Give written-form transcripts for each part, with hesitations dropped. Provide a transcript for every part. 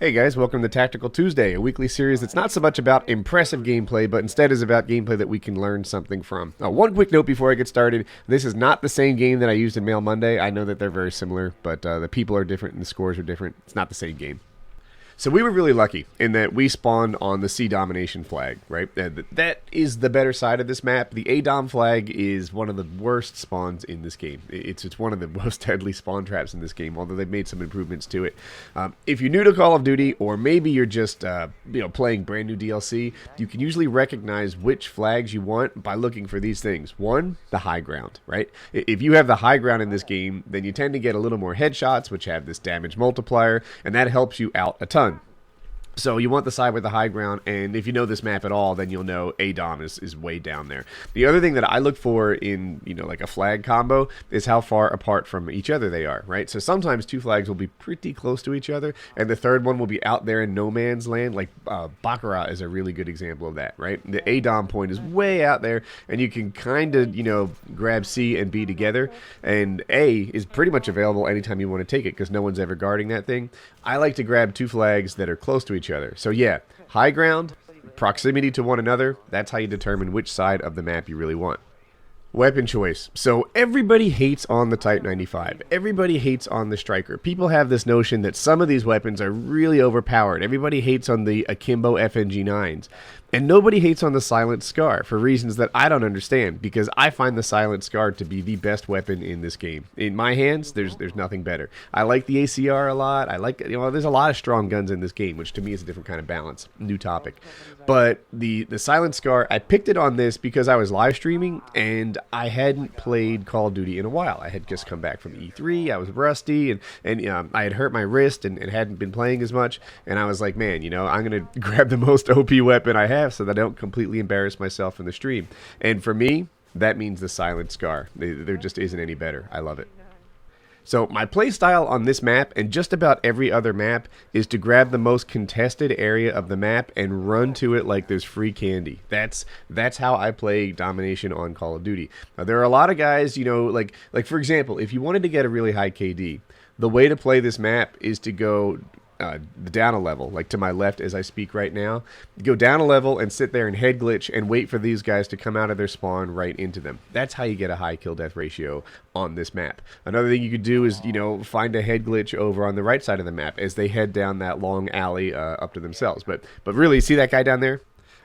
Hey guys, welcome to Tactical Tuesday, a weekly series that's not so much about impressive gameplay, but instead is about gameplay that we can learn something from. One quick note before I get started, this is not the same game that I used in Mail Monday. I know that they're very similar, but the people are different and the scores are different. It's not the same game. So we were really lucky in that we spawned on the C Domination flag, right? That is the better side of this map. The A-Dom flag is one of the worst spawns in this game. It's one of the most deadly spawn traps in this game, although they've made some improvements to it. If you're new to Call of Duty, or maybe you're just playing brand new DLC, you can usually recognize which flags you want by looking for these things. One, the high ground, right? If you have the high ground in this game, then you tend to get a little more headshots, which have this damage multiplier, and that helps you out a ton. So you want the side with the high ground, and if you know this map at all, then you'll know A-Dom is way down there. The other thing that I look for in, like a flag combo is how far apart from each other they are, right? So sometimes two flags will be pretty close to each other, and the third one will be out there in no man's land. Like Baccarat is a really good example of that, right? The A-Dom point is way out there, and you can kind of, grab C and B together, and A is pretty much available anytime you want to take it because no one's ever guarding that thing. I like to grab two flags that are close to each other. So yeah, high ground, proximity to one another, that's how you determine which side of the map you really want. Weapon choice. So everybody hates on the Type 95. Everybody hates on the Striker. People have this notion that some of these weapons are really overpowered. Everybody hates on the Akimbo FNG9s. And nobody hates on the Silent Scar for reasons that I don't understand, because I find the Silent Scar to be the best weapon in this game. In my hands, there's nothing better. I like the ACR a lot. I like, there's a lot of strong guns in this game, which to me is a different kind of balance. New topic. But the Silent Scar, I picked it on this because I was live streaming and I hadn't played Call of Duty in a while. I had just come back from E3. I was rusty and I had hurt my wrist and hadn't been playing as much. And I was like, man, I'm going to grab the most OP weapon I have so that I don't completely embarrass myself in the stream. And for me, that means the Silent Scar. There just isn't any better. I love it. So my play style on this map and just about every other map is to grab the most contested area of the map and run to it like there's free candy. That's how I play Domination on Call of Duty. Now, there are a lot of guys, like for example, if you wanted to get a really high KD, the way to play this map is to go down a level, like to my left as I speak right now. Go down a level and sit there and head glitch and wait for these guys to come out of their spawn right into them. That's how you get a high kill death ratio on this map. Another thing you could do is, find a head glitch over on the right side of the map as they head down that long alley up to themselves. But really, see that guy down there?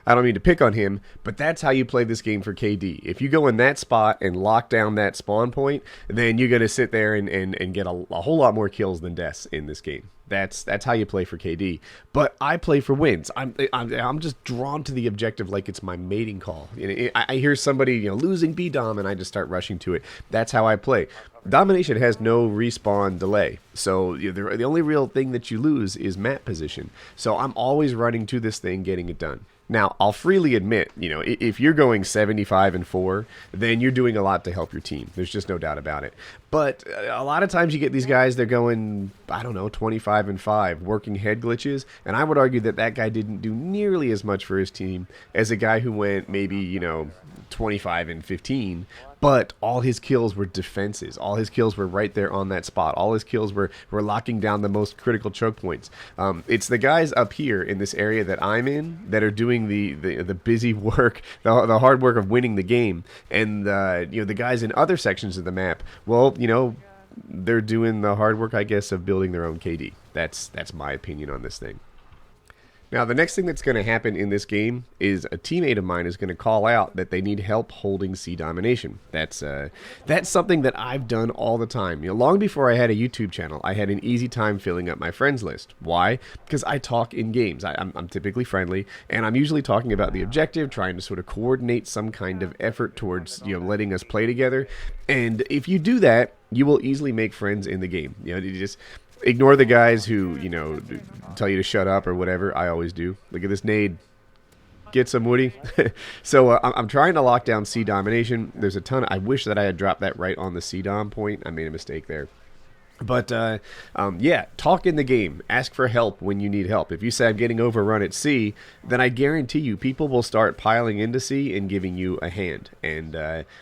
I don't mean to pick on him, but that's how you play this game for KD. If you go in that spot and lock down that spawn point, then you're going to sit there and get a whole lot more kills than deaths in this game. That's how you play for KD. But I play for wins. I'm just drawn to the objective like it's my mating call. I hear somebody losing B-Dom and I just start rushing to it. That's how I play. Domination has no respawn delay, so the only real thing that you lose is map position. So I'm always running to this thing, getting it done. Now, I'll freely admit, if you're going 75-4, then you're doing a lot to help your team. There's just no doubt about it. But a lot of times you get these guys, they're going, 25-5, working head glitches, and I would argue that guy didn't do nearly as much for his team as a guy who went maybe, 25-15, but all his kills were defenses. All his kills were right there on that spot. All his kills were locking down the most critical choke points. It's the guys up here in this area that I'm in that are doing the busy work, the hard work of winning the game, and the guys in other sections of the map, well, they're doing the hard work, I guess, of building their own KD. That's my opinion on this thing. Now, the next thing that's going to happen in this game is a teammate of mine is going to call out that they need help holding C Domination. That's something that I've done all the time. Long before I had a YouTube channel, I had an easy time filling up my friends list. Why? Because I talk in games. I'm typically friendly, and I'm usually talking about the objective, trying to sort of coordinate some kind of effort towards letting us play together. And if you do that, you will easily make friends in the game. You just ignore the guys who, tell you to shut up or whatever. I always do. Look at this nade. Get some, Woody. So I'm trying to lock down C Domination. There's a ton. I wish that I had dropped that right on the C Dom point. I made a mistake there. But yeah, talk in the game. Ask for help when you need help. If you say I'm getting overrun at C, then I guarantee you people will start piling into C and giving you a hand. And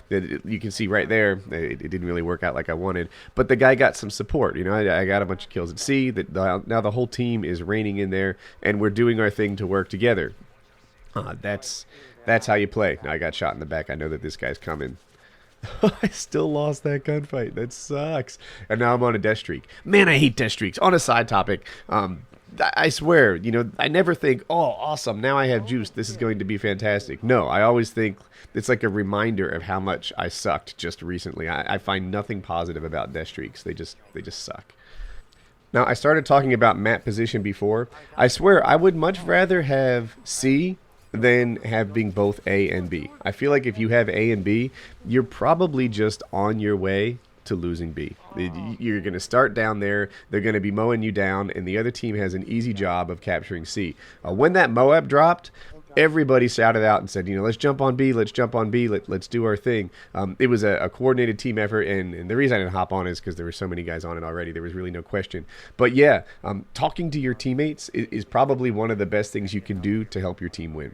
you can see right there, it didn't really work out like I wanted. But the guy got some support. You know, I got a bunch of kills at C. Now the whole team is reigning in there, and we're doing our thing to work together. That's how you play. Now I got shot in the back. I know that this guy's coming. I still lost that gunfight. That sucks. And now I'm on a death streak. Man, I hate death streaks. On a side topic, I swear, you know, I never think, oh, awesome, now I have juice. This is going to be fantastic. No, I always think it's like a reminder of how much I sucked just recently. I find nothing positive about death streaks. They just suck. Now, I started talking about map position before. I swear, I would much rather have C than having both A and B. I feel like if you have A and B, you're probably just on your way to losing B. You're going to start down there, they're going to be mowing you down, and the other team has an easy job of capturing C. When that Moab dropped, everybody shouted out and said, you know, let's jump on B, let's jump on B, let's do our thing. It was a coordinated team effort, and the reason I didn't hop on is because there were so many guys on it already. There was really no question. But yeah, talking to your teammates is probably one of the best things you can do to help your team win.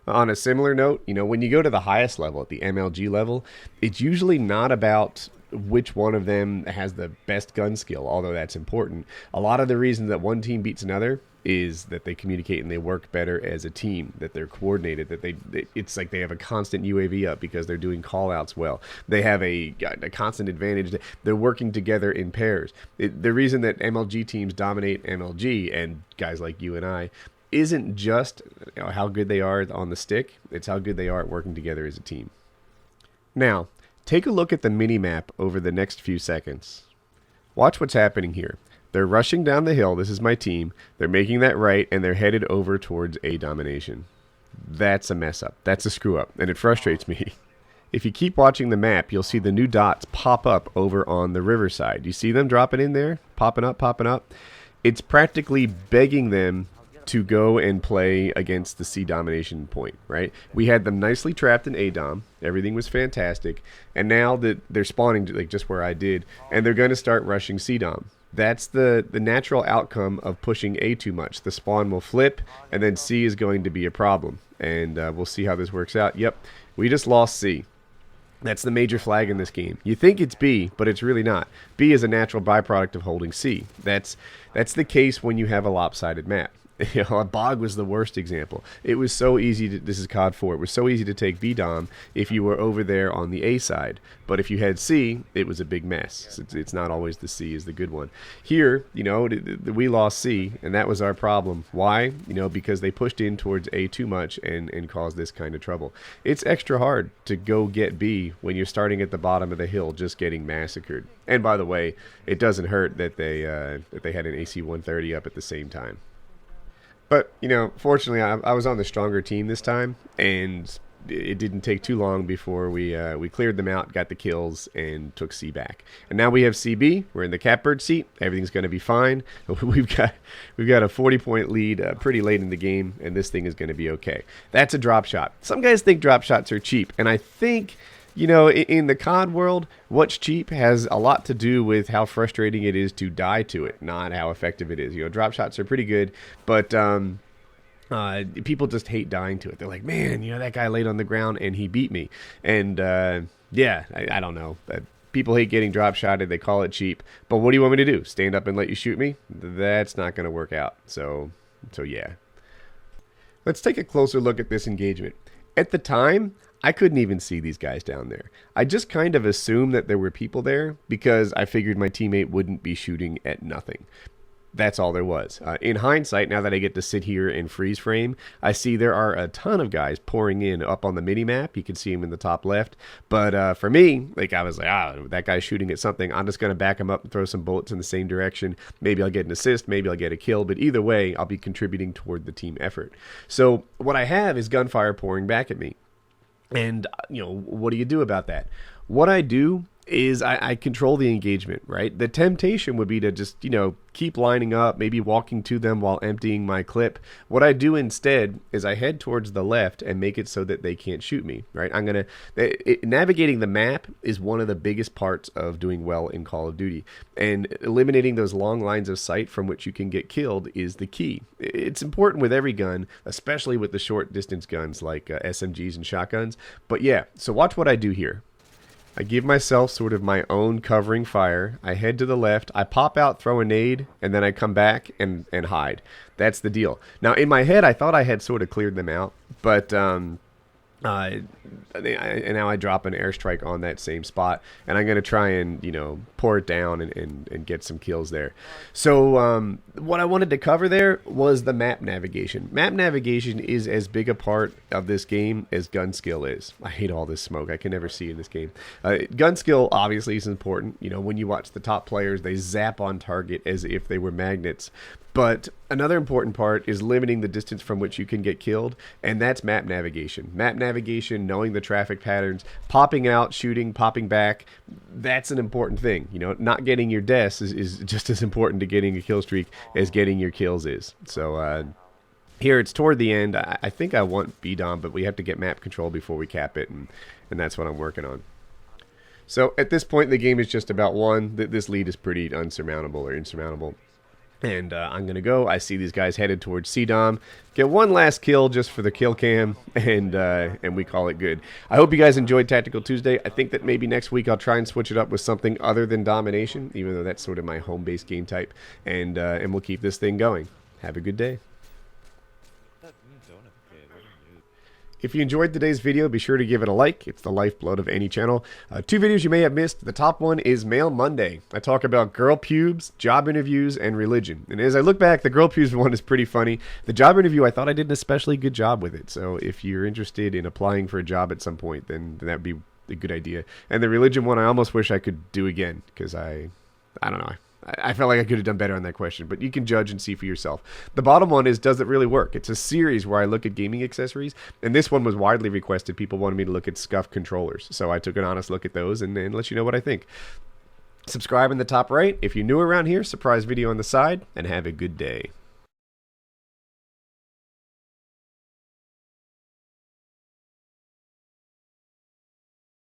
On a similar note, you know, when you go to the highest level, at the MLG level, it's usually not about which one of them has the best gun skill, although that's important. A lot of the reason that one team beats another is that they communicate and they work better as a team, that they're coordinated, that it's like they have a constant UAV up because they're doing call-outs well. They have a constant advantage. They're working together in pairs. The reason that MLG teams dominate MLG, and guys like you and I, isn't just how good they are on the stick, it's how good they are at working together as a team. Now, take a look at the mini-map over the next few seconds. Watch what's happening here. They're rushing down the hill, this is my team, they're making that right, and they're headed over towards A domination. That's a mess up, that's a screw up, and it frustrates me. If you keep watching the map, you'll see the new dots pop up over on the riverside. You see them dropping in there? Popping up? It's practically begging them to go and play against the C domination point, right? We had them nicely trapped in A dom. Everything was fantastic. And now that they're spawning like just where I did, and they're going to start rushing C dom. That's the natural outcome of pushing A too much. The spawn will flip, and then C is going to be a problem. And we'll see how this works out. Yep, we just lost C. That's the major flag in this game. You think it's B, but it's really not. B is a natural byproduct of holding C. That's the case when you have a lopsided map. You know, a bog was the worst example. It was so easy to, this is COD 4, it was so easy to take B-Dom if you were over there on the A side. But if you had C, it was a big mess. It's not always the C is the good one. Here, you know, we lost C, and that was our problem. Why? You know, because they pushed in towards A too much and caused this kind of trouble. It's extra hard to go get B when you're starting at the bottom of the hill just getting massacred. And by the way, it doesn't hurt that they had an AC-130 up at the same time. But, you know, fortunately, I was on the stronger team this time, and it didn't take too long before we cleared them out, got the kills, and took C back. And now we have CB. We're in the catbird seat. Everything's going to be fine. We've got a 40-point lead pretty late in the game, and this thing is going to be okay. That's a drop shot. Some guys think drop shots are cheap, and I think, you know, in the COD world, what's cheap has a lot to do with how frustrating it is to die to it, not how effective it is. You know, drop shots are pretty good, but people just hate dying to it. They're like, man, you know, that guy laid on the ground and he beat me. And yeah, I don't know. People hate getting drop shotted. They call it cheap. But what do you want me to do? Stand up and let you shoot me? That's not going to work out. So yeah. Let's take a closer look at this engagement. At the time, I couldn't even see these guys down there. I just kind of assumed that there were people there because I figured my teammate wouldn't be shooting at nothing. That's all there was. In hindsight, now that I get to sit here and freeze frame, I see there are a ton of guys pouring in up on the mini-map. You can see them in the top left. But for me, like I was like, that guy's shooting at something. I'm just going to back him up and throw some bullets in the same direction. Maybe I'll get an assist. Maybe I'll get a kill. But either way, I'll be contributing toward the team effort. So what I have is gunfire pouring back at me. And, you know, what do you do about that? What I do is I control the engagement, right? The temptation would be to just, keep lining up, maybe walking to them while emptying my clip. What I do instead is I head towards the left and make it so that they can't shoot me, right? Navigating the map is one of the biggest parts of doing well in Call of Duty. And eliminating those long lines of sight from which you can get killed is the key. It's important with every gun, especially with the short distance guns like SMGs and shotguns. But yeah, so watch what I do here. I give myself sort of my own covering fire. I head to the left. I pop out, throw a nade, and then I come back and hide. That's the deal. Now, in my head, I thought I had sort of cleared them out, but and now I drop an airstrike on that same spot, and I'm going to try and, pour it down and get some kills there. So what I wanted to cover there was the map navigation. Map navigation is as big a part of this game as gun skill is. I hate all this smoke. I can never see in this game. Gun skill obviously is important. When you watch the top players, they zap on target as if they were magnets. But another important part is limiting the distance from which you can get killed, and that's map navigation. Map navigation, knowing the traffic patterns, popping out, shooting, popping back, that's an important thing. Not getting your deaths is just as important to getting a kill streak as getting your kills is. So here it's toward the end. I think I want BDOM, but we have to get map control before we cap it, and that's what I'm working on. So at this point, the game is just about won. This lead is pretty unsurmountable or insurmountable. And I'm going to go. I see these guys headed towards CDOM. Get one last kill just for the kill cam, and we call it good. I hope you guys enjoyed Tactical Tuesday. I think that maybe next week I'll try and switch it up with something other than Domination, even though that's sort of my home-based game type. And we'll keep this thing going. Have a good day. If you enjoyed today's video, be sure to give it a like. It's the lifeblood of any channel. 2 videos you may have missed. The top one is Mail Monday. I talk about girl pubes, job interviews, and religion. And as I look back, the girl pubes one is pretty funny. The job interview, I thought I did an especially good job with it. So if you're interested in applying for a job at some point, then that'd be a good idea. And the religion one, I almost wish I could do again, because I don't know. I felt like I could have done better on that question, but you can judge and see for yourself. The bottom one is, does it really work? It's a series where I look at gaming accessories, and this one was widely requested. People wanted me to look at scuff controllers, so I took an honest look at those and let you know what I think. Subscribe in the top right. If you're new around here, surprise video on the side, and have a good day.